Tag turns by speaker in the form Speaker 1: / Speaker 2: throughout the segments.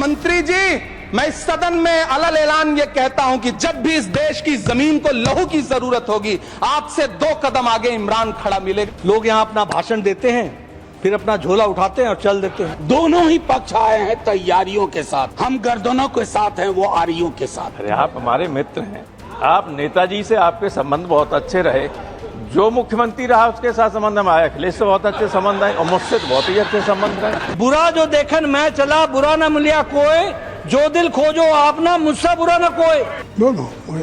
Speaker 1: मंत्री जी, मैं इस सदन में अलग ऐलान ये कहता हूं कि जब भी इस देश की जमीन को लहू की जरूरत होगी, आपसे 2 कदम आगे इमरान खड़ा मिलेगा।
Speaker 2: लोग यहाँ अपना भाषण देते हैं, फिर अपना झोला उठाते हैं और चल देते हैं।
Speaker 3: दोनों ही पक्ष आए हैं तैयारियों के साथ, हम गर्दनों के साथ हैं, वो आरियों के साथ।
Speaker 4: अरे आप हमारे मित्र हैं, आप नेताजी से आपके संबंध बहुत अच्छे रहे, जो मुख्यमंत्री रहा उसके साथ संबंध में आया, अखिलेश से बहुत अच्छे संबंध है और मुझसे तो बहुत ही अच्छे संबंध रहे।
Speaker 2: बुरा जो देखन मैं चला, बुरा न मिलिया कोई, जो दिल खोजो आप ना, मुझसे बुरा न कोई।
Speaker 5: नो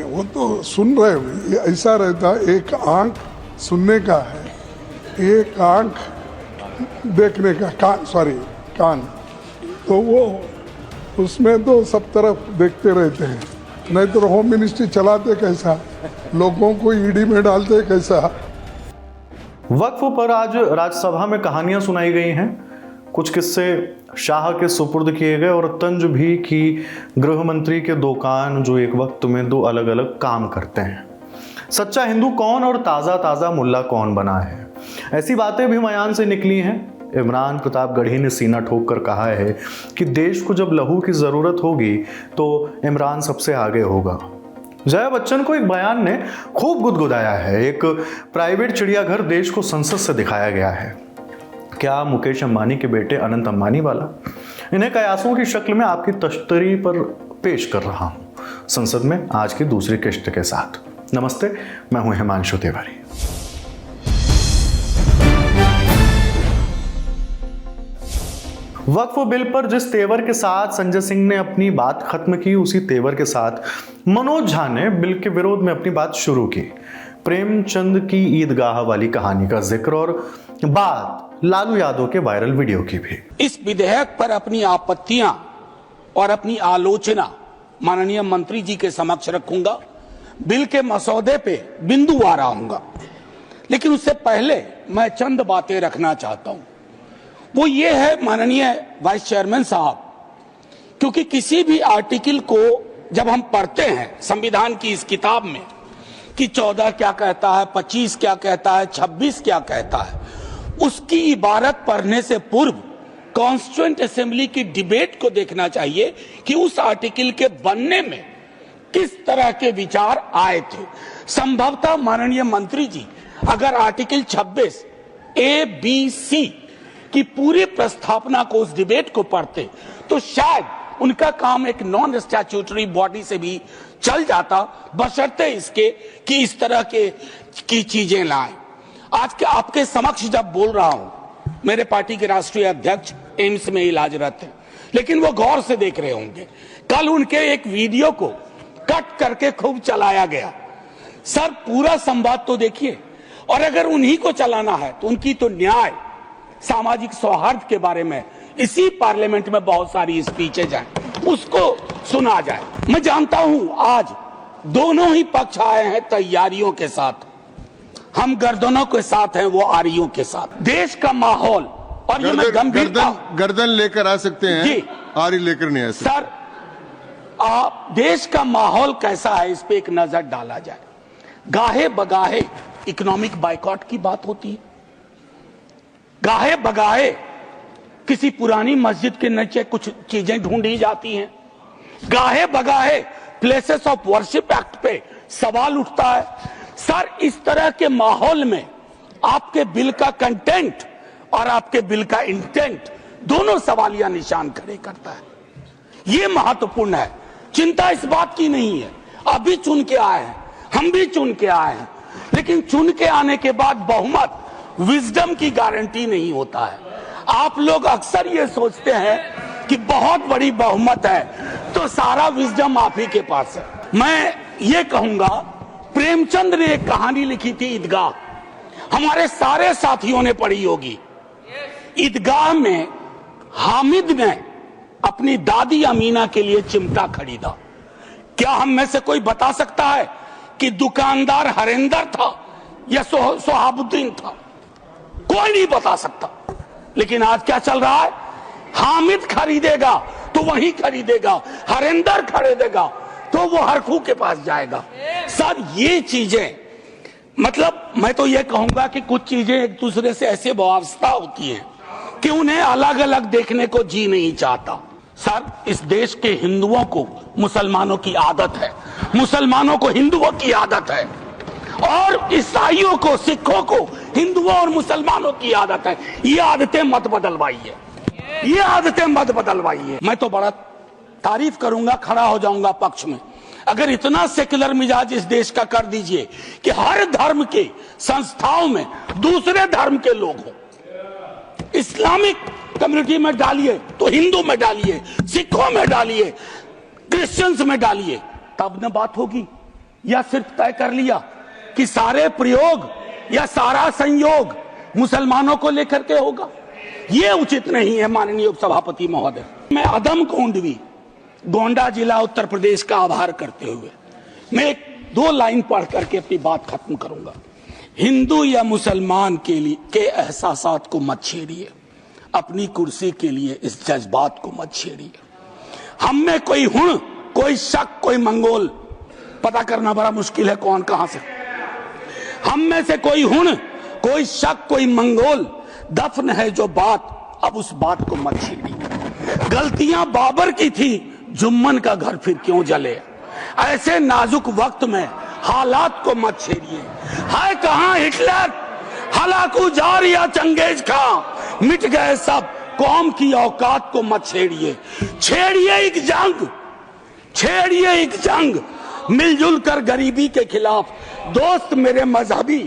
Speaker 5: वो तो सुन रहे हो, ऐसा रहता, एक आंख सुनने का है, एक आंख देखने का, कान, तो वो उसमें तो सब तरफ देखते रहते हैं। नहीं तो होम मिनिस्ट्री चलाते कैसा, लोगों को ईडी में डालते कैसा।
Speaker 6: वक्फ पर आज राज्यसभा में कहानियां सुनाई गई हैं, कुछ किस्से शाह के सुपुर्द किए गए और तंज भी की गृह मंत्री के 2 कान जो एक वक्त में 2 अलग अलग काम करते हैं। सच्चा हिंदू कौन और ताज़ा ताज़ा मुल्ला कौन बना है, ऐसी बातें भी बयान से निकली हैं। इमरान प्रतापगढ़ी ने सीना ठोक कर कहा है कि देश को जब लहू की ज़रूरत होगी तो इमरान सबसे आगे होगा। जया बच्चन को एक बयान ने खूब गुदगुदाया है। एक प्राइवेट चिड़ियाघर देश को संसद से दिखाया गया है। क्या मुकेश अंबानी के बेटे अनंत अंबानी वाला? इन्हें कयासों की शक्ल में आपकी तश्तरी पर पेश कर रहा हूं संसद में आज की दूसरी किस्त के साथ। नमस्ते, मैं हूं हिमांशु तिवारी। वक्फ बिल पर जिस तेवर के साथ संजय सिंह ने अपनी बात खत्म की, उसी तेवर के साथ मनोज झा ने बिल के विरोध में अपनी बात शुरू की। प्रेमचंद की ईदगाह वाली कहानी का जिक्र और बात लालू यादव के वायरल वीडियो की भी।
Speaker 3: इस विधेयक पर अपनी आपत्तियां और अपनी आलोचना माननीय मंत्री जी के समक्ष रखूंगा। बिल के मसौदे पे बिंदुवार आऊंगा, लेकिन उससे पहले मैं चंद बातें रखना चाहता हूं। वो ये है माननीय वाइस चेयरमैन साहब, क्योंकि किसी भी आर्टिकल को जब हम पढ़ते हैं संविधान की इस किताब में कि 14 क्या कहता है, 25 क्या कहता है, 26 क्या कहता है, उसकी इबारत पढ़ने से पूर्व कॉन्स्टिट्यूएंट असेंबली की डिबेट को देखना चाहिए कि उस आर्टिकल के बनने में किस तरह के विचार आए थे। संभवतः माननीय मंत्री जी अगर आर्टिकल 26 ABC की पूरी प्रस्तावना को, उस डिबेट को पढ़ते तो शायद उनका काम एक नॉन स्टैट्यूटरी बॉडी से भी चल जाता, बशर्ते इसके कि इस तरह की चीजें लाएं। आज के आपके समक्ष जब बोल रहा हूं, मेरे पार्टी के राष्ट्रीय अध्यक्ष एम्स में इलाजरत हैं, लेकिन वो गौर से देख रहे होंगे, कल उनके एक वीडियो को कट करके खूब चलाया गया। सर पूरा संवाद तो देखिए, और अगर उन्हीं को चलाना है तो उनकी तो न्याय, सामाजिक सौहार्द के बारे में इसी पार्लियामेंट में बहुत सारी स्पीचेज हैं, उसको सुना जाए। मैं जानता हूं आज दोनों ही पक्ष आए हैं तैयारियों के साथ, हम गर्दनों के साथ हैं, वो आरियों के साथ। देश का माहौल और ये मैं गंभीरता,
Speaker 7: गर्दन लेकर आ सकते हैं जी, आरी लेकर नहीं आ सकते।
Speaker 3: सर देश का माहौल कैसा है इस पे एक नजर डाला जाए। गाहे बगाहे इकोनॉमिक बाइकॉट की बात होती है, गाहे बगाहे किसी पुरानी मस्जिद के नीचे कुछ चीजें ढूंढी जाती हैं, गाहे बगाहे प्लेसेस ऑफ वर्शिप एक्ट पे सवाल उठता है। सर इस तरह के माहौल में आपके बिल का कंटेंट और आपके बिल का इंटेंट दोनों सवालिया निशान खड़े करता है। ये महत्वपूर्ण है, चिंता इस बात की नहीं है। अभी चुन के आए हैं, हम भी चुन के आए हैं, लेकिन चुन के आने के बाद बहुमत विजडम की गारंटी नहीं होता है। आप लोग अक्सर ये सोचते हैं कि बहुत बड़ी बहुमत है तो सारा विजडम आप ही के पास है। मैं ये कहूंगा, प्रेमचंद ने एक कहानी लिखी थी ईदगाह, हमारे सारे साथियों ने पढ़ी होगी। ईदगाह में हामिद ने अपनी दादी अमीना के लिए चिमटा खरीदा। क्या हम में से कोई बता सकता है कि दुकानदार हरेंदर था या सोहाबुद्दीन था? कोई नहीं बता सकता। लेकिन आज क्या चल रहा है, हामिद खरीदेगा तो वही खरीदेगा, हरेंदर खरीदेगा तो वो हरखू के पास जाएगा। सर ये चीजें, मतलब मैं तो ये कहूंगा कि कुछ चीजें एक दूसरे से ऐसे वास्ता होती हैं कि उन्हें अलग अलग देखने को जी नहीं चाहता। सर, इस देश के हिंदुओं को मुसलमानों की आदत है, मुसलमानों को हिंदुओं की आदत है, और ईसाइयों को, सिखों को हिंदुओं और मुसलमानों की आदत है। ये आदतें मत बदलवाइए, ये आदतें मत बदलवाइए। मैं तो बड़ा तारीफ करूंगा, खड़ा हो जाऊंगा पक्ष में, अगर इतना सेक्युलर मिजाज इस देश का कर दीजिए कि हर धर्म के संस्थाओं में दूसरे धर्म के लोग हों। इस्लामिक कम्युनिटी में डालिए तो हिंदू में डालिए, सिखों में डालिए, क्रिश्चियंस में डालिए, तब न बात होगी। या सिर्फ तय कर लिया कि सारे प्रयोग या सारा संयोग मुसलमानों को लेकर के होगा, ये उचित नहीं है। माननीय उपसभापति महोदय, मैं अदम कोंडवी, गोंडा जिला, उत्तर प्रदेश का आभार करते हुए मैं एक दो लाइन पढ़ करके अपनी बात खत्म करूंगा। हिंदू या मुसलमान के लिए के एहसासात को मत छेड़िए, अपनी कुर्सी के लिए इस जज्बात को मत छेड़िए। हम में कोई हुण, कोई शक, कोई मंगोल, पता करना बड़ा मुश्किल है कौन कहां से। हम में से कोई हुण, कोई शक, कोई मंगोल दफन है जो बात, अब उस बात को मत छेड़िए। गलतियां बाबर की थी, जुम्मन का घर फिर क्यों जले। ऐसे नाजुक वक्त में हालात को मत छेड़िए। है कहां हिटलर, हलाकू जार या चंगेज खां, मिट गए सब, कौम की औकात को मत छेड़िए। छेड़िए एक जंग, छेड़िए एक जंग मिलजुल कर गरीबी के खिलाफ। दोस्त मेरे मजहबी,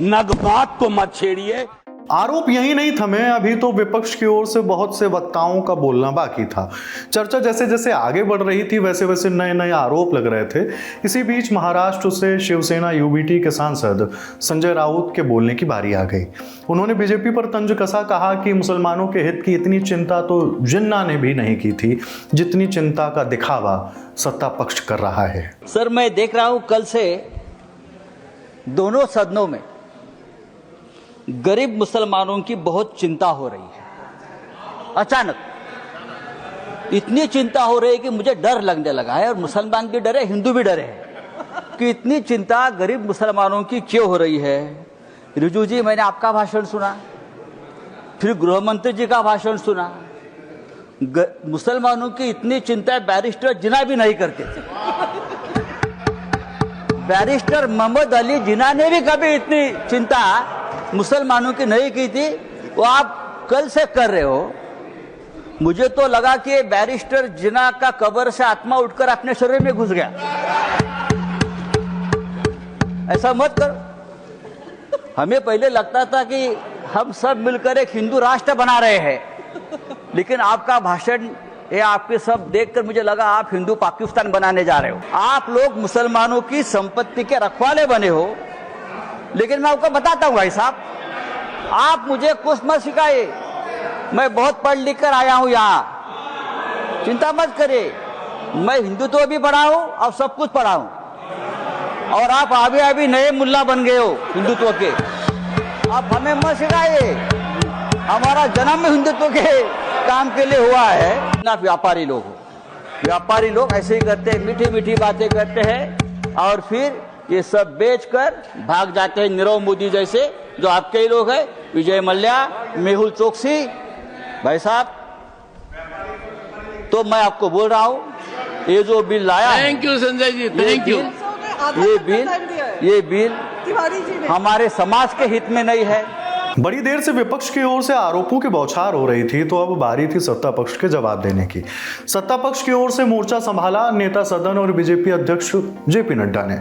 Speaker 3: नगमात को मत छेड़िए।
Speaker 6: आरोप यही नहीं थमे, अभी तो विपक्ष की ओर से बहुत से वक्ताओं का बोलना बाकी था। चर्चा जैसे जैसे आगे बढ़ रही थी वैसे वैसे नए नए आरोप लग रहे थे। इसी बीच महाराष्ट्र से शिवसेना यूबीटी के सांसद संजय राउत के बोलने की बारी आ गई। उन्होंने बीजेपी पर तंज कसा, कहा कि मुसलमानों के हित की इतनी चिंता तो जिन्ना ने भी नहीं की थी जितनी चिंता का दिखावा सत्ता पक्ष कर रहा है।
Speaker 8: सर, मैं देख रहा हूं कल से दोनों सदनों में गरीब मुसलमानों की बहुत चिंता हो रही है। अचानक इतनी चिंता हो रही है कि मुझे डर लगने लगा है, और मुसलमान भी डरे, हिंदू भी डरे हैं कि इतनी चिंता गरीब मुसलमानों की क्यों हो रही है। रिजू जी, मैंने आपका भाषण सुना, फिर गृह मंत्री जी का भाषण सुना। मुसलमानों की इतनी चिंता बैरिस्टर जिन्ना भी नहीं करते थे। बैरिस्टर मोहम्मद अली जिन्ना ने भी कभी इतनी चिंता मुसलमानों की नहीं की थी, वो आप कल से कर रहे हो। मुझे तो लगा कि बैरिस्टर जिन्ना का कब्र से आत्मा उठकर अपने शरीर में घुस गया। ऐसा मत करो। हमें पहले लगता था कि हम सब मिलकर एक हिंदू राष्ट्र बना रहे हैं, लेकिन आपका भाषण या आपके सब देखकर मुझे लगा आप हिंदू पाकिस्तान बनाने जा रहे हो। आप लोग मुसलमानों की संपत्ति के रखवाले बने हो। लेकिन मैं आपको बताता हूं भाई साहब, आप मुझे कुछ मत सिखाइए, मैं बहुत पढ़ लिख कर आया हूं यहाँ, चिंता मत करिए। मैं हिंदुत्व भी पढ़ा हूं और सब कुछ पढ़ा हूं, और आप अभी नए मुल्ला बन गए हो हिंदुत्व के। आप हमें मत सिखाइए, हमारा जन्म हिंदुत्व के काम के लिए हुआ है। ना व्यापारी लोग हो, व्यापारी लोग ऐसे ही करते हैं, मीठी मीठी बातें करते हैं और फिर ये सब बेचकर भाग जाते हैं। नीरव मोदी जैसे जो आपके ही लोग हैं, विजय मल्ल्या, मेहुल चोकसी। भाई साहब, तो मैं आपको बोल रहा हूं, ये जो बिल लाया,
Speaker 9: thank you Sanjay ji, thank you.
Speaker 8: ये बिल हमारे समाज के हित में नहीं है।
Speaker 6: बड़ी देर से विपक्ष की ओर से आरोपों की बौछार हो रही थी, तो अब बारी थी सत्ता पक्ष के जवाब देने की। सत्ता पक्ष की ओर से मोर्चा संभाला नेता सदन और बीजेपी अध्यक्ष जेपी नड्डा ने।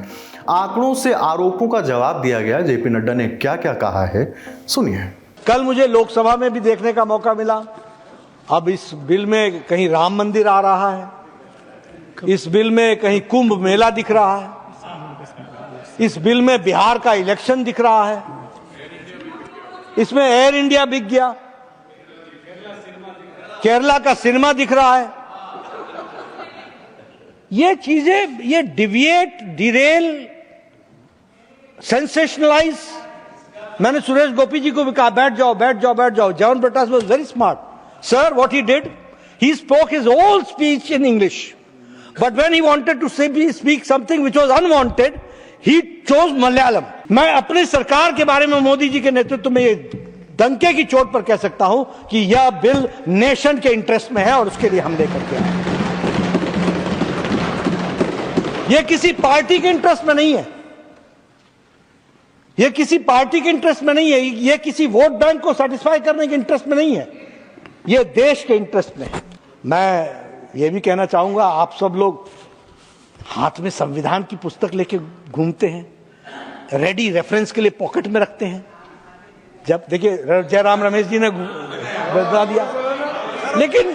Speaker 6: आंकड़ों से आरोपों का जवाब दिया गया। जेपी नड्डा ने क्या क्या कहा है, सुनिए।
Speaker 2: कल मुझे लोकसभा में भी देखने का मौका मिला। अब इस बिल में कहीं राम मंदिर आ रहा है, इस बिल में कहीं कुंभ मेला दिख रहा है, इस बिल में बिहार का इलेक्शन दिख रहा है, इसमें एयर इंडिया बिक गया, केरला का सिनेमा दिख रहा है। ये चीजें, ये डिविएट, डिरेल, सेंसेशनलाइज। मैंने सुरेश गोपी जी को भी कहा बैठ जाओ बैठ जाओ बैठ जाओ। John Brittas was very smart. Sir, what he did, he spoke his whole speech in English, but when he wanted to speak something which was unwanted, he chose Malayalam. मैं अपनी सरकार के बारे में मोदी जी के नेतृत्व में ये डंके की चोट पर कह सकता हूं कि यह बिल नेशन के इंटरेस्ट में है और उसके लिए हम लेकर के आए। यह किसी पार्टी के इंटरेस्ट में नहीं है, यह किसी पार्टी के इंटरेस्ट में नहीं है, यह किसी वोट बैंक को सेटिस्फाई करने के इंटरेस्ट में नहीं है, यह देश के इंटरेस्ट में है। मैं यह भी कहना चाहूंगा, आप सब लोग हाथ में संविधान की पुस्तक लेके घूमते हैं, रेडी रेफरेंस के लिए पॉकेट में रखते हैं। जब देखिए जयराम रमेश जी ने बता दिया, लेकिन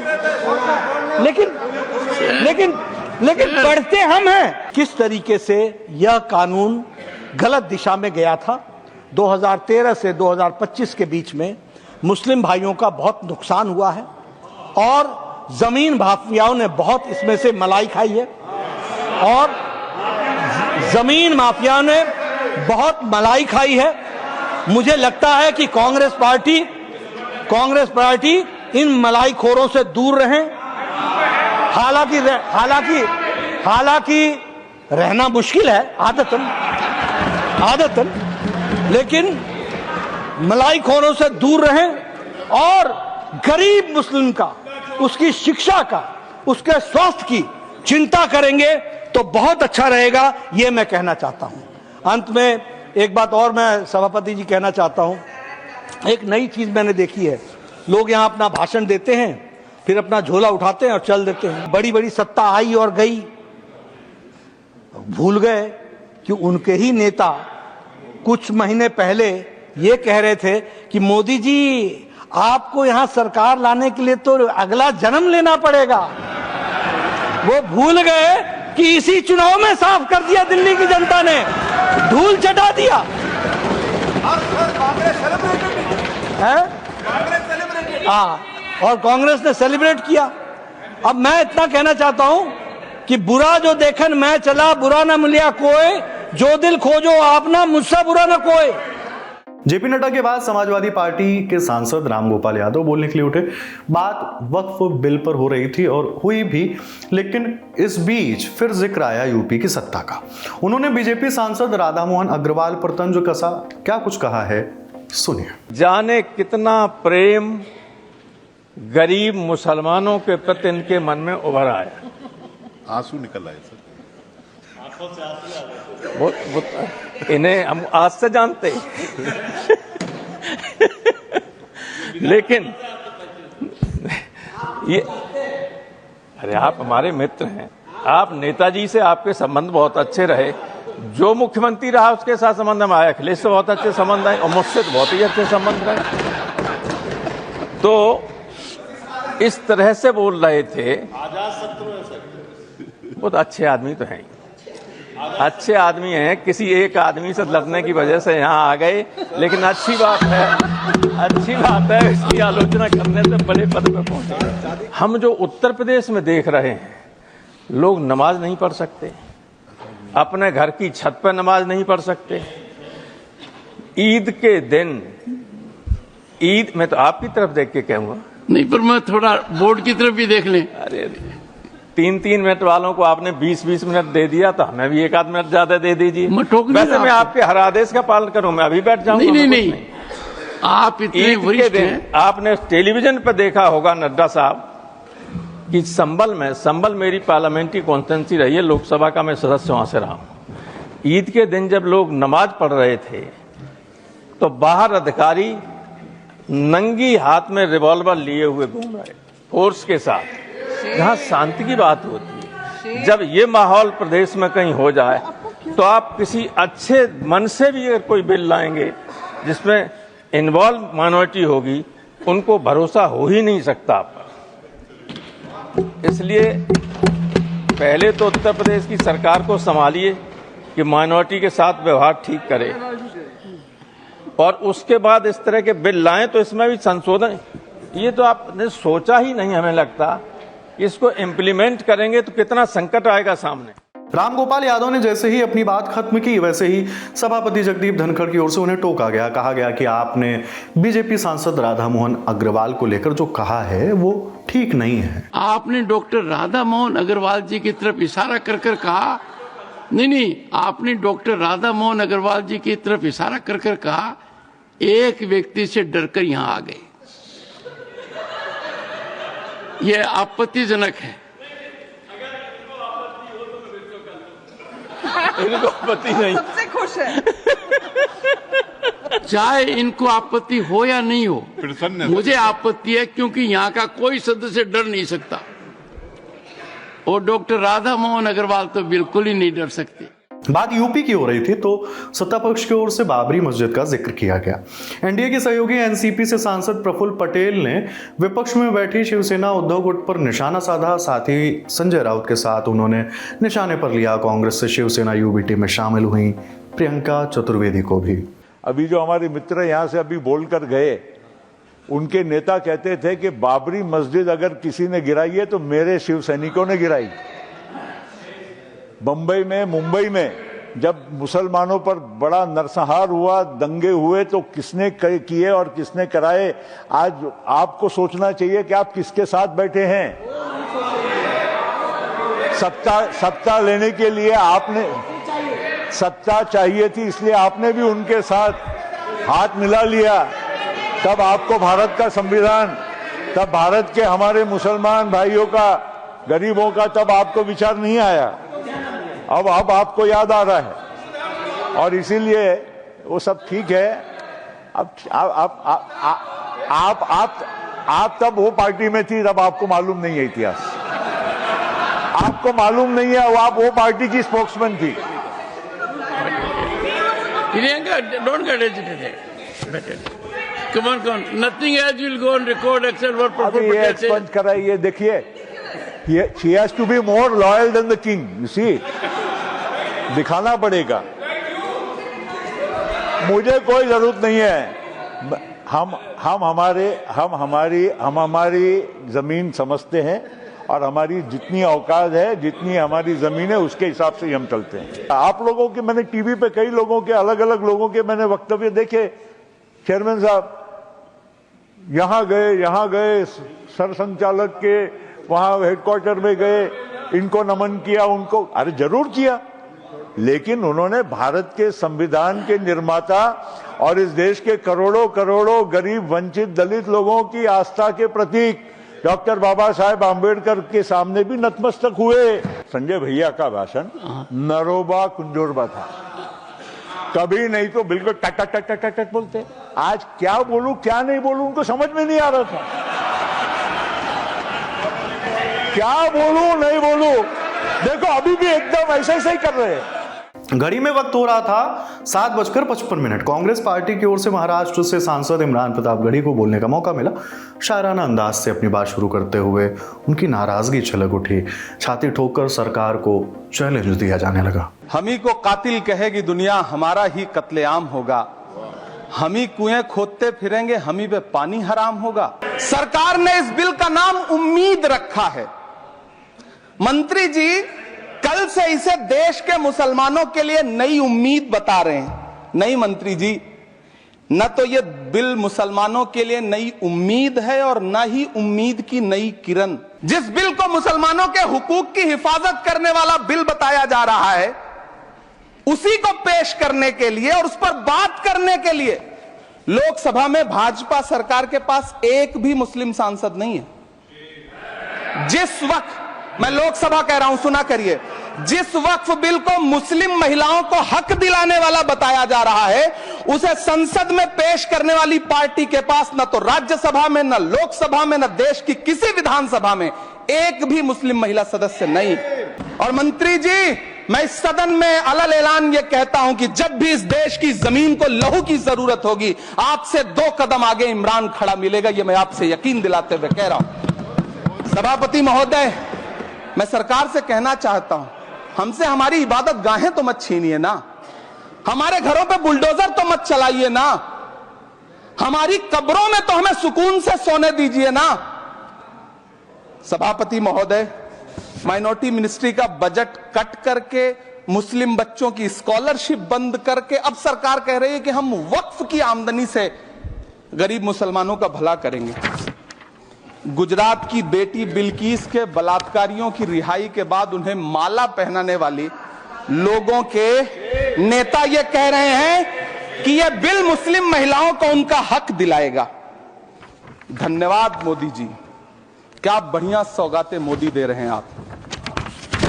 Speaker 2: पढ़ते हम हैं। किस तरीके से यह कानून गलत दिशा में गया था। 2013 से 2025 के बीच में मुस्लिम भाइयों का बहुत नुकसान हुआ है और जमीन माफियाओं ने बहुत इसमें से मलाई खाई है और जमीन माफिया ने बहुत मलाई खाई है। मुझे लगता है कि कांग्रेस पार्टी इन मलाई खोरों से दूर रहे। हालांकि रहना मुश्किल है आदतन, लेकिन मलाई खोरों से दूर रहें और गरीब मुस्लिम का, उसकी शिक्षा का, उसके स्वास्थ्य की चिंता करेंगे तो बहुत अच्छा रहेगा, ये मैं कहना चाहता हूं। अंत में एक बात और मैं सभापति जी कहना चाहता हूं। एक नई चीज मैंने देखी है, लोग यहां अपना भाषण देते हैं, फिर अपना झोला उठाते हैं और चल देते हैं। बड़ी बड़ी सत्ता आई और गई, भूल गए कि उनके ही नेता कुछ महीने पहले ये कह रहे थे कि मोदी जी आपको यहां सरकार लाने के लिए तो अगला जन्म लेना पड़ेगा। वो भूल गए कि इसी चुनाव में साफ कर दिया दिल्ली की जनता ने, धूल चटा दिया। हाँ, और कांग्रेस ने सेलिब्रेट किया। अब मैं इतना कहना चाहता हूं कि बुरा जो देखन मैं चला, बुरा ना मिलिया कोई, जो दिल खोजो आपना, मुझसे बुरा ना कोई।
Speaker 6: जेपी नड्डा के बाद समाजवादी पार्टी के सांसद रामगोपाल यादव बोलने के लिए उठे। बात वक्फ बिल पर हो रही थी और हुई भी, लेकिन इस बीच फिर जिक्र आया यूपी की सत्ता का। उन्होंने बीजेपी सांसद राधा मोहन अग्रवाल पर तंज कसा। क्या कुछ कहा है, सुनिए।
Speaker 4: जाने कितना प्रेम गरीब मुसलमानों के प्रति इनके मन में उभर आया।
Speaker 7: आंसू निकल आए सर,
Speaker 4: वो इन्हें हम आज से जानते लेकिन ये, अरे आप हमारे मित्र हैं, आप नेताजी से आपके संबंध बहुत अच्छे रहे, जो मुख्यमंत्री रहा उसके साथ संबंध में आया, अखिलेश से बहुत अच्छे संबंध आए और मुझसे तो बहुत ही अच्छे संबंध रहे। तो इस तरह से बोल रहे थे, वो तो अच्छे आदमी तो हैं, अच्छे आदमी हैं, किसी एक आदमी से लड़ने की वजह से यहाँ आ गए, लेकिन अच्छी बात है इसकी आलोचना करने से बड़े पद पर पहुंचे। हम जो उत्तर प्रदेश में देख रहे हैं, लोग नमाज नहीं पढ़ सकते, अपने घर की छत पर नमाज नहीं पढ़ सकते। ईद के दिन, ईद में तो आपकी तरफ देख के कहूंगा,
Speaker 9: नहीं पर मैं थोड़ा बोर्ड की तरफ भी देख लें।
Speaker 4: अरे 3-3 मिनट वालों को आपने 20-20 मिनट दे दिया, तो हमें भी 1 आध मिनट ज्यादा दे दीजिए। वैसे मैं आपके हर आदेश का पालन करूं, मैं अभी बैठ जाऊंगा।
Speaker 9: नहीं, आप इतने वरिष्ठ हैं।
Speaker 4: आपने टेलीविजन पर देखा होगा नड्डा साहब कि संबल मेरी पार्लियामेंट्री कॉन्स्टिट्यूंसी रही है, लोकसभा का मैं सदस्य वहां से रहा हूं। ईद के दिन जब लोग नमाज पढ़ रहे थे तो बाहर अधिकारी नंगी हाथ में रिवॉल्वर लिए हुए घूम रहे, फोर्स के साथ। जहां शांति की बात होती है, जब ये माहौल प्रदेश में कहीं हो जाए तो आप किसी अच्छे मन से भी अगर कोई बिल लाएंगे जिसमें इन्वॉल्व माइनॉरिटी होगी, उनको भरोसा हो ही नहीं सकता आप पर। इसलिए पहले तो उत्तर प्रदेश की सरकार को संभालिए कि माइनॉरिटी के साथ व्यवहार ठीक करे, और उसके बाद इस तरह के बिल लाएं तो इसमें भी संशोधन। ये तो आपने सोचा ही नहीं, हमें लगता इसको इम्प्लीमेंट करेंगे तो कितना संकट आएगा सामने।
Speaker 6: रामगोपाल यादव ने जैसे ही अपनी बात खत्म की, वैसे ही सभापति जगदीप धनखड़ की ओर से उन्हें टोका गया। कहा गया कि आपने बीजेपी सांसद राधा मोहन अग्रवाल को लेकर जो कहा है वो ठीक नहीं है।
Speaker 9: आपने डॉक्टर राधा मोहन अग्रवाल जी की तरफ इशारा कर कहा, नहीं, आपने डॉक्टर राधा मोहन अग्रवाल जी की तरफ इशारा कर कहा एक व्यक्ति से डरकर यहां आ गए। यह आपत्तिजनक है।
Speaker 4: इनको आपत्ति नहीं,
Speaker 10: सबसे खुश है।
Speaker 9: चाहे इनको आपत्ति हो या नहीं हो, मुझे आपत्ति है, क्योंकि यहाँ का कोई सदस्य डर नहीं सकता और डॉक्टर राधा मोहन अग्रवाल तो बिल्कुल ही नहीं डर सकते।
Speaker 6: बात यूपी की हो रही थी तो सत्ता पक्ष की ओर से बाबरी मस्जिद का जिक्र किया गया। एनडीए के सहयोगी एनसीपी से सांसद प्रफुल्ल पटेल ने विपक्ष में बैठी शिवसेना उद्धव गुट पर निशाना साधा। साथ ही संजय राउत के साथ उन्होंने निशाने पर लिया कांग्रेस से शिवसेना यूबीटी में शामिल हुई प्रियंका चतुर्वेदी को भी।
Speaker 11: अभी जो हमारे मित्र यहां से अभी बोलकर गए, उनके नेता कहते थे कि बाबरी मस्जिद अगर किसी ने गिराई है तो मेरे शिव सैनिकों ने गिराई। बंबई में, मुंबई में जब मुसलमानों पर बड़ा नरसंहार हुआ, दंगे हुए, तो किसने किए और किसने कराए, आज आपको सोचना चाहिए कि आप किसके साथ बैठे हैं। सत्ता लेने के लिए आपने, सत्ता चाहिए थी इसलिए आपने भी उनके साथ हाथ मिला लिया। तब आपको भारत का संविधान, तब भारत के हमारे मुसलमान भाइयों का, गरीबों का, तब आपको विचार नहीं आया। अब आपको याद आ रहा है और इसीलिए वो सब ठीक है। अब आप तब वो पार्टी में थी, तब आपको मालूम नहीं है इतिहास, आपको मालूम नहीं है। आप वो पार्टी की स्पोक्समैन थी।
Speaker 9: Priyanka, don't get agitated. Come on, nothing else will go on record except what Prabhu
Speaker 11: ये
Speaker 9: Patel said.
Speaker 11: एक्सपंज कराइए, देखिए, she has to be more loyal than the king. You see, दिखाना पड़ेगा। मुझे कोई जरूरत नहीं है। हम हमारी जमीन समझते हैं और हमारी जितनी औकात है, जितनी हमारी जमीन है, उसके हिसाब से ही हम चलते हैं। आप लोगों के, मैंने टीवी पे कई लोगों के, अलग अलग लोगों के मैंने वक्तव्य देखे। चेयरमैन साहब यहां गए, सर संचालक के वहां हेडक्वार्टर में गए, इनको नमन किया, उनको, अरे जरूर किया, लेकिन उन्होंने भारत के संविधान के निर्माता और इस देश के करोड़ों करोड़ों गरीब, वंचित, दलित लोगों की आस्था के प्रतीक डॉक्टर बाबा साहेब आंबेडकर के सामने भी नतमस्तक हुए। संजय भैया का भाषण नरोबा कुंजोरबा था, कभी नहीं तो बिल्कुल टट टट टट टट टट बोलते। आज क्या बोलूं क्या नहीं बोलूं उनको समझ में नहीं आ रहा था, क्या बोलूं नहीं बोलूं। देखो अभी भी एकदम ऐसा ही कर रहे हैं।
Speaker 6: घड़ी में वक्त हो रहा था 7:55। कांग्रेस पार्टी की ओर से महाराष्ट्र से सांसद इमरान प्रतापगढ़ी को बोलने का मौका मिला। शायराना अंदाज से अपनी बात शुरू करते हुए उनकी नाराजगी छलक उठी। छाती ठोककर सरकार को चैलेंज दिया जाने लगा।
Speaker 1: हम ही को कातिल कहेगी दुनिया, हमारा ही कत्लेआम होगा। हम ही कुएं खोदते फिरेंगे, हम ही पे पानी हराम होगा। सरकार ने इस बिल का नाम उम्मीद रखा है। मंत्री जी कल से इसे देश के मुसलमानों के लिए नई उम्मीद बता रहे हैं। नहीं मंत्री जी, न तो ये बिल मुसलमानों के लिए नई उम्मीद है और न ही उम्मीद की नई किरण। जिस बिल को मुसलमानों के हुकूक की हिफाजत करने वाला बिल बताया जा रहा है, उसी को पेश करने के लिए और उस पर बात करने के लिए लोकसभा में भाजपा सरकार के पास एक भी मुस्लिम सांसद नहीं है। जिस वक्त, मैं लोकसभा कह रहा हूं, सुना करिए, जिस वक्फ बिल को मुस्लिम महिलाओं को हक दिलाने वाला बताया जा रहा है, उसे संसद में पेश करने वाली पार्टी के पास न तो राज्यसभा में, न लोकसभा में, न देश की किसी विधानसभा में एक भी मुस्लिम महिला सदस्य नहीं। और मंत्री जी, मैं इस सदन में अलग ऐलान ये कहता हूं कि जब भी इस देश की जमीन को लहू की जरूरत होगी, आपसे 2 कदम आगे इमरान खड़ा मिलेगा। ये मैं आपसे यकीन दिलाते हुए कह रहा हूं। सभापति महोदय, मैं सरकार से कहना चाहता हूं, हमसे हमारी इबादत गाहें तो मत छीनिए ना, हमारे घरों पे बुलडोजर तो मत चलाइए ना, हमारी कब्रों में तो हमें सुकून से सोने दीजिए ना। सभापति महोदय, माइनॉरिटी मिनिस्ट्री का बजट कट करके, मुस्लिम बच्चों की स्कॉलरशिप बंद करके अब सरकार कह रही है कि हम वक्फ की आमदनी से गरीब मुसलमानों का भला करेंगे। गुजरात की बेटी बिल्किस के बलात्कारियों की रिहाई के बाद उन्हें माला पहनाने वाली लोगों के नेता ये कह रहे हैं कि यह बिल मुस्लिम महिलाओं को उनका हक दिलाएगा। धन्यवाद मोदी जी, क्या बढ़िया सौगातें मोदी दे रहे हैं आप।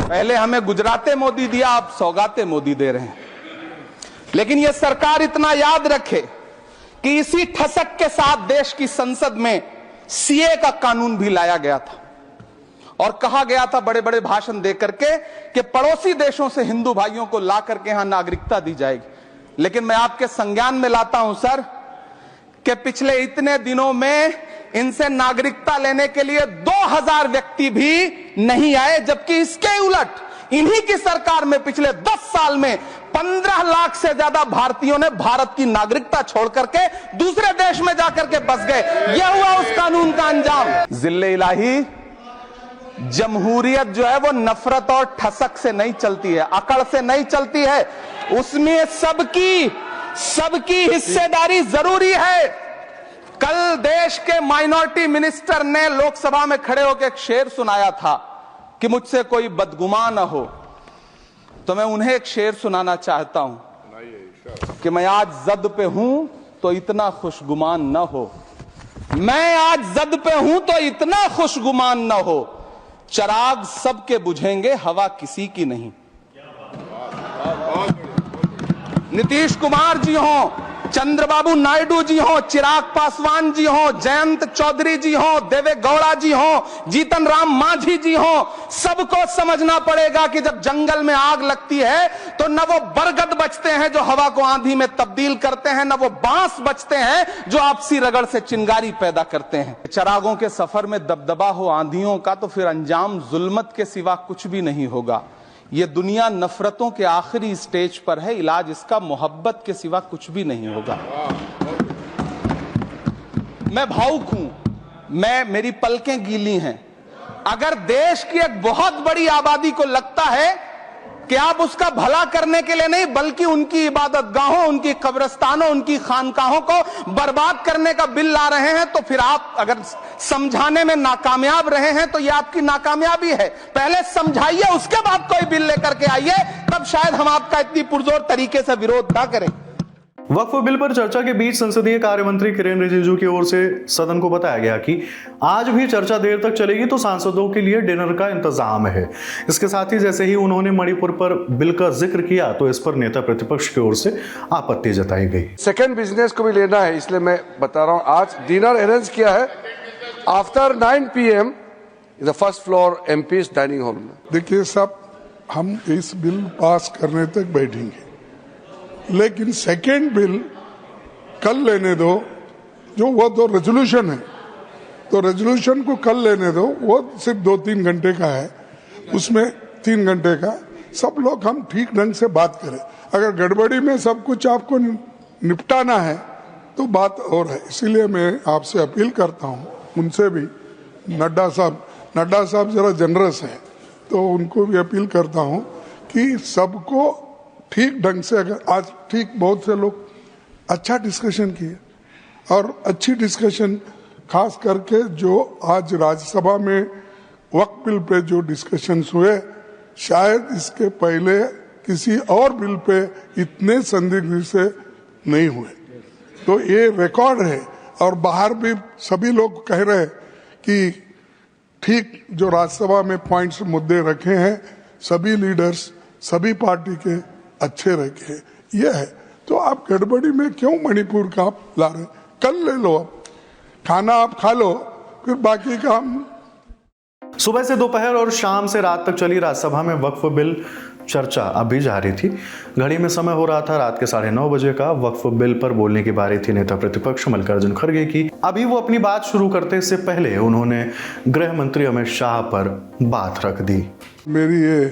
Speaker 1: पहले हमें गुजराते मोदी दिया, आप सौगातें मोदी दे रहे हैं। लेकिन यह सरकार इतना याद रखे कि इसी ठसक के साथ देश की संसद में सीए का कानून भी लाया गया था और कहा गया था बड़े बड़े भाषण देकर के कि पड़ोसी देशों से हिंदू भाइयों को ला करके यहां नागरिकता दी जाएगी। लेकिन मैं आपके संज्ञान में लाता हूं सर कि पिछले इतने दिनों में इनसे नागरिकता लेने के लिए 2000 व्यक्ति भी नहीं आए, जबकि इसके उलट इन्हीं की सरकार में पिछले 10 साल में 15 लाख से ज्यादा भारतीयों ने भारत की नागरिकता छोड़ करके दूसरे देश में जाकर के बस गए। यह हुआ उस कानून का अंजाम। जिल्ले इलाही, जमहूरियत जो है वो नफरत और ठसक से नहीं चलती है, अकड़ से नहीं चलती है, उसमें सबकी हिस्सेदारी जरूरी है। कल देश के माइनॉरिटी मिनिस्टर ने लोकसभा में खड़े होकर एक शेर सुनाया था कि मुझसे कोई बदगुमान न हो, तो मैं उन्हें एक शेर सुनाना चाहता हूं कि मैं आज जद पे हूं तो इतना खुशगुमान न हो, मैं आज जद पे हूं तो इतना खुशगुमान न हो, चराग सबके बुझेंगे हवा किसी की नहीं। नीतीश कुमार जी हो, चंद्रबाबू नायडू जी हो, चिराग पासवान जी हो, जयंत चौधरी जी हो, देवे गौड़ा जी हो, जीतन राम मांझी जी हो, सबको समझना पड़ेगा कि जब जंगल में आग लगती है तो न वो बरगद बचते हैं जो हवा को आंधी में तब्दील करते हैं, न वो बांस बचते हैं जो आपसी रगड़ से चिंगारी पैदा करते हैं। चरागों के सफर में दबदबा हो आंधियों का तो फिर अंजाम जुल्मत के सिवा कुछ भी नहीं होगा। ये दुनिया नफरतों के आखिरी स्टेज पर है, इलाज इसका मोहब्बत के सिवा कुछ भी नहीं होगा। मैं भावुक हूं, मेरी पलकें गीली हैं। अगर देश की एक बहुत बड़ी आबादी को लगता है कि आप उसका भला करने के लिए नहीं बल्कि उनकी इबादतगाहों, उनकी कब्रिस्तानों, उनकी खानकाहों को बर्बाद करने का बिल ला रहे हैं, तो फिर आप अगर समझाने में नाकामयाब रहे हैं तो यह आपकी नाकामयाबी है। पहले समझाइए, उसके बाद कोई बिल लेकर के आइए, तब शायद हम आपका इतनी पुरजोर तरीके से विरोध ना करें।
Speaker 6: वक्फ बिल पर चर्चा के बीच संसदीय कार्य मंत्री किरेन रिजिजू की ओर से सदन को बताया गया कि आज भी चर्चा देर तक चलेगी तो सांसदों के लिए डिनर का इंतजाम है। इसके साथ ही जैसे ही उन्होंने मणिपुर पर बिल का जिक्र किया तो इस पर नेता प्रतिपक्ष की ओर से आपत्ति जताई गई।
Speaker 10: सेकंड बिजनेस को भी लेना है, इसलिए मैं बता रहा हूं आज डिनर अरेंज किया है after 9 PM the first floor MP's dining hall में।
Speaker 5: देखिए साहब, हम इस बिल पास करने तक बैठेंगे, लेकिन सेकेंड बिल कल लेने दो, जो वो तो रेजोल्यूशन है, तो रेजोल्यूशन को कल लेने दो, वो सिर्फ 2-3 घंटे का है, उसमें 3 घंटे का सब लोग हम ठीक ढंग से बात करें। अगर गड़बड़ी में सब कुछ आपको निपटाना है तो बात और है। इसीलिए मैं आपसे अपील करता हूँ, उनसे भी, नड्डा साहब जरा जनरस है तो उनको भी अपील करता हूँ कि सबको ठीक ढंग से, अगर आज ठीक बहुत से लोग अच्छा डिस्कशन किए और अच्छी डिस्कशन, खास करके जो आज राज्यसभा में वक्फ बिल पे जो डिस्कशंस हुए, शायद इसके पहले किसी और बिल पे इतने संदिग्ध से नहीं हुए। तो ये रिकॉर्ड है और बाहर भी सभी लोग कह रहे कि ठीक जो राज्यसभा में पॉइंट्स मुद्दे रखे हैं, सभी लीडर्स, सभी पार्टी के अच्छे रखे हैं। ये है, तो आप गड़बड़ी में क्यों मणिपुर का आप ला रहे? कल ले लो, आप खाना आप खा लो, फिर बाकी का हम।
Speaker 6: सुबह से दोपहर और शाम से रात तक चली राज्यसभा में वक्फ बिल चर्चा अभी जारी थी। घड़ी में समय हो रहा था रात के 9:30 बजे का। वक्फ बिल पर बोलने की बारी थी नेता प्रतिपक्ष मल्लिकार्जुन खड़गे की। अभी वो अपनी बात शुरू करते से पहले उन्होंने गृह मंत्री अमित शाह पर बात रख दी।
Speaker 5: मेरी ये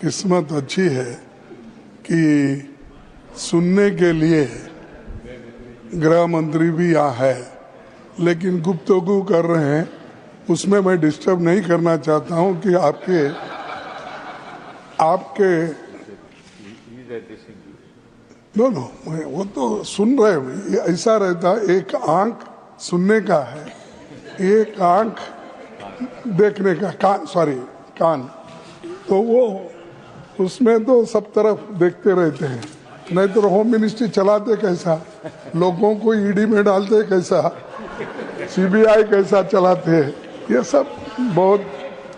Speaker 5: किस्मत अच्छी है कि सुनने के लिए गृह मंत्री भी यहाँ है, लेकिन गुफ्तगू कर रहे हैं, उसमें मैं डिस्टर्ब नहीं करना चाहता हूँ कि आपके नो वो तो सुन रहे हैं। ये ऐसा रहता है, एक आंख सुनने का है, एक आंख देखने का, कान, तो वो उसमें तो सब तरफ देखते रहते हैं। नहीं तो होम मिनिस्ट्री चलाते कैसा, लोगों को ईडी में डालते कैसा, सीबीआई कैसा चलाते हैं, ये सब बहुत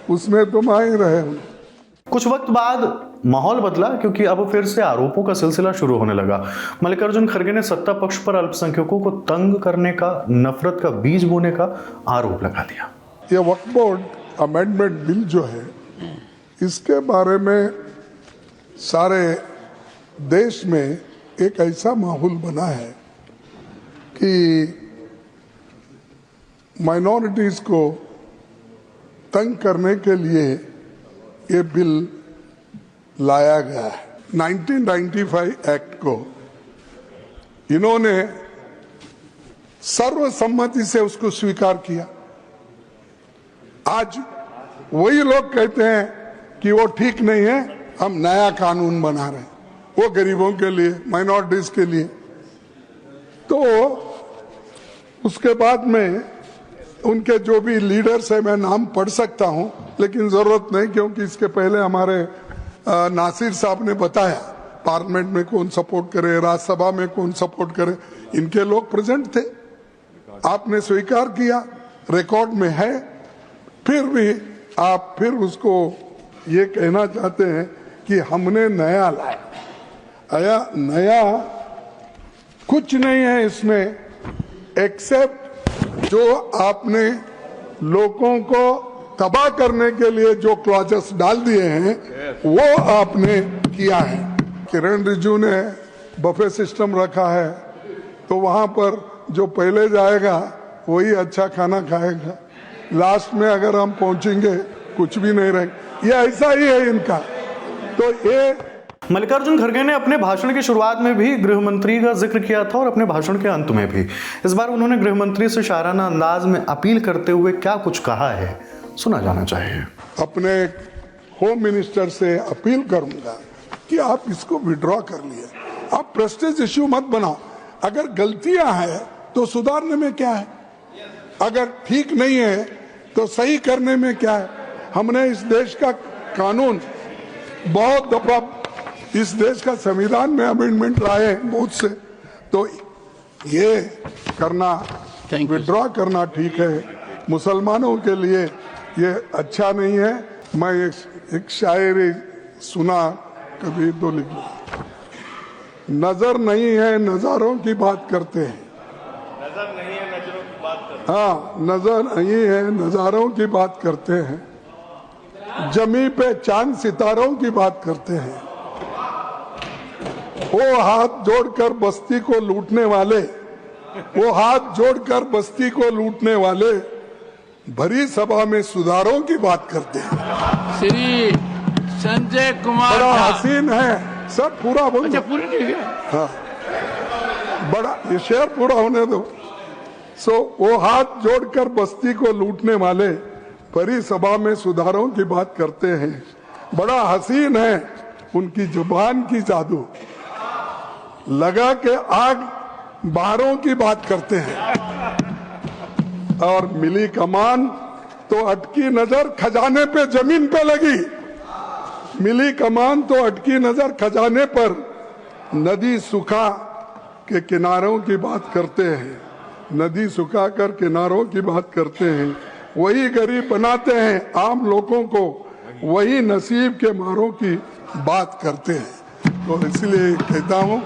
Speaker 5: उसमें तो माहिर रहे।
Speaker 6: कुछ वक्त बाद माहौल बदला क्योंकि अब फिर से आरोपों का सिलसिला शुरू होने लगा। मल्लिकार्जुन खड़गे ने सत्ता पक्ष पर अल्पसंख्यकों को तंग करने का, नफरत का बीज बोने का आरोप लगा दिया।
Speaker 5: ये वक्फ बोर्ड अमेंडमेंट बिल जो है, इसके बारे में सारे देश में एक ऐसा माहौल बना है कि माइनॉरिटीज को तंग करने के लिए ये बिल लाया गया है। 1995 एक्ट को इन्होंने सर्वसम्मति से उसको स्वीकार किया। आज वही लोग कहते हैं कि वो ठीक नहीं है, हम नया कानून बना रहे हैं, वो गरीबों के लिए, माइनॉरिटीज के लिए। तो उसके बाद में उनके जो भी लीडर्स है, मैं नाम पढ़ सकता हूं, लेकिन जरूरत नहीं, क्योंकि इसके पहले हमारे नासिर साहब ने बताया पार्लियामेंट में कौन सपोर्ट करे, राज्यसभा में कौन सपोर्ट करे, इनके लोग प्रेजेंट थे। आपने स्वीकार किया, रिकॉर्ड में है, फिर भी आप फिर उसको ये कहना चाहते हैं कि हमने नया लाया। नया कुछ नहीं है इसमें, एक्सेप्ट जो आपने लोगों को तबाह करने के लिए जो क्लॉजेस डाल दिए हैं वो आपने किया है। किरण रिजिजू ने बफे सिस्टम रखा है, तो वहां पर जो पहले जाएगा वही अच्छा खाना खाएगा, लास्ट में अगर हम पहुंचेंगे कुछ भी नहीं रहेगा। ये ऐसा ही है इनका। तो ये
Speaker 6: मल्लिकार्जुन खड़गे ने अपने भाषण की शुरुआत में भी गृह मंत्री का जिक्र किया था और अपने भाषण के अंत में भी। इस बार उन्होंने गृह मंत्री से शायराना अंदाज में अपील करते हुए क्या कुछ कहा है, सुना जाना चाहिए।
Speaker 5: अपने होम मिनिस्टर से अपील करूंगा कि आप इसको विड्रॉ कर लिए, आप प्रेस्टीज इश्यू मत बनाओ। अगर गलतियां हैं तो सुधारने में क्या है, अगर ठीक नहीं है तो सही करने में क्या है। हमने इस देश का कानून बहुत दफा, इस देश का संविधान में अमेंडमेंट लाए बहुत से, तो ये करना, विड्रॉ करना ठीक है। मुसलमानों के लिए ये अच्छा नहीं है। मैं एक शायरी सुना कभी तो लिखा, नजर नहीं है नजारों की बात करते हैं, नजर नहीं है नजरों की बात करते हैं, हाँ नजर नहीं है नजारों की बात करते हैं, जमी पे चांद सितारों की बात करते हैं। वो हाथ जोड़कर बस्ती को लूटने वाले, वो हाथ जोड़कर बस्ती को लूटने वाले भरी सभा में सुधारों की बात करते हैं।
Speaker 9: श्री संजय कुमार
Speaker 5: बड़ा हसीन है, सब पूरा बोल,
Speaker 9: अच्छा पूरी नहीं गया,
Speaker 5: हाँ बड़ा, ये शेर पूरा होने दो। वो हाथ जोड़कर बस्ती को लूटने वाले भरी सभा में सुधारों की बात करते हैं। बड़ा हसीन है उनकी जुबान की जादू, लगा के आग बाहरों की बात करते हैं। और मिली कमान तो अटकी नजर खजाने पे, जमीन पे लगी। मिली कमान तो अटकी नजर खजाने पर, नदी सुखा के किनारों की बात करते हैं, नदी सुखा कर किनारों की बात करते हैं। वही गरीब बनाते हैं आम लोगों को, वही नसीब के मारों की बात करते हैं। तो इसलिए कहता हूँ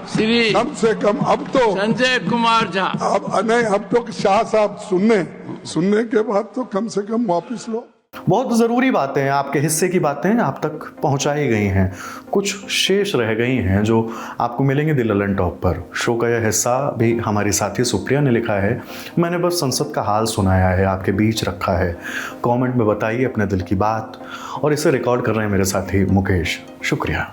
Speaker 5: कम से कम अब तो
Speaker 9: संजय कुमार झा,
Speaker 5: अब नहीं, अब तो शाह साहब सुनने के बाद तो कम से कम वापस लो।
Speaker 6: बहुत ज़रूरी बातें, आपके हिस्से की बातें आप तक पहुंचाई गई हैं, कुछ शेष रह गई हैं जो आपको मिलेंगे द ललन टॉप पर। शो का यह हिस्सा भी हमारी साथी सुप्रिया ने लिखा है। मैंने बस संसद का हाल सुनाया है, आपके बीच रखा है। कमेंट में बताइए अपने दिल की बात, और इसे रिकॉर्ड कर रहे हैं मेरे साथी मुकेश। शुक्रिया।